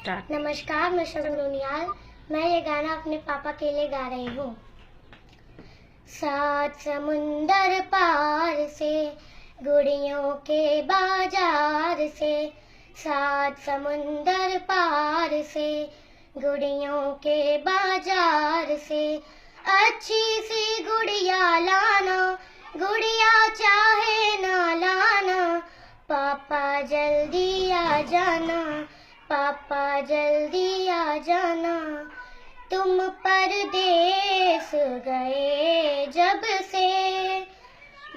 Start. नमस्कार, मैं शबनम नोनियाल। मैं ये गाना अपने पापा के लिए गा रही हूँ। सात समुंदर पार से, गुड़ियों के बाजार से, सात समुंदर पार से, गुड़ियों के बाजार से, अच्छी सी गुड़िया लाना, गुड़िया चाहे ना लाना, पापा जल्दी आ जाना, पापा जल्दी आ जाना। तुम परदेस गए जब से,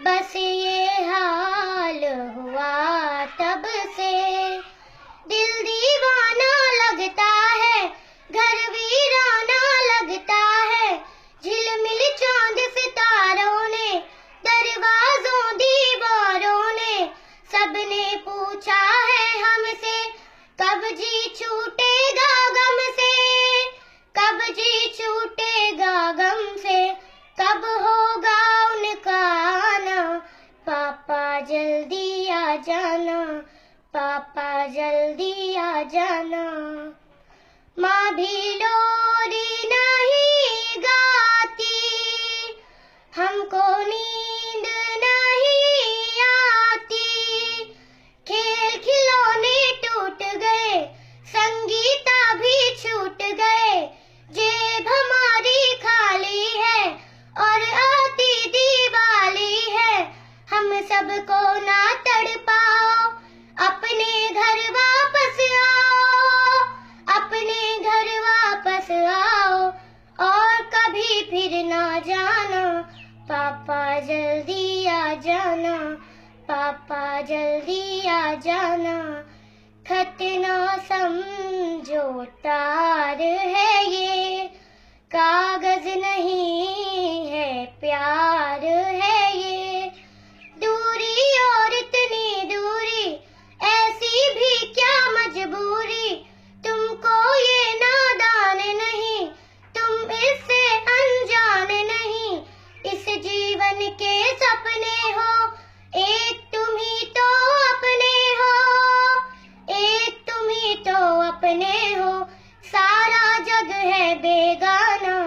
बस ये हाल हुआ तब से, दिल दीवाना लगता है, घर वीराना लगता है, झिलमिल चांद सितारों ने, दरवाजों दीवारों ने, सबने पूछा है हमसे, कब जी छूटेगा गम से, कब जी छूटेगा गम से, कब होगा उनका आना, पापा जल्दी आ जाना, पापा जल्दी आ जाना। माँ भी लोरी नहीं गाती, हमको नींद नहीं आती, खेल खिलौने टूट गए, संगीता भी छूट गए, जेब हमारी खाली है और आती दिवाली है। हम सबको ना तड़पाओ, अपने घर वापस आओ, अपने घर वापस आओ, और कभी फिर ना जाना, पापा जल्दी आ जाना, पापा जल्दी आ जाना। खत ना समझो तार है ये, कागज नहीं है प्यार है ये, दूरी और इतनी दूरी, ऐसी भी क्या मजबूरी, तुमको ये नादान नहीं, तुम इससे अनजान नहीं, इस जीवन के सपने हो, एक तुम ही तो अपने हो, एक तुम ही तो अपने हो, सारा जग है बेगाना,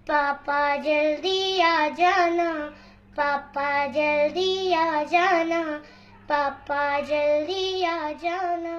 पापा जल्दी आ जाना, पापा जल्दी आ जाना, पापा जल्दी आ जाना।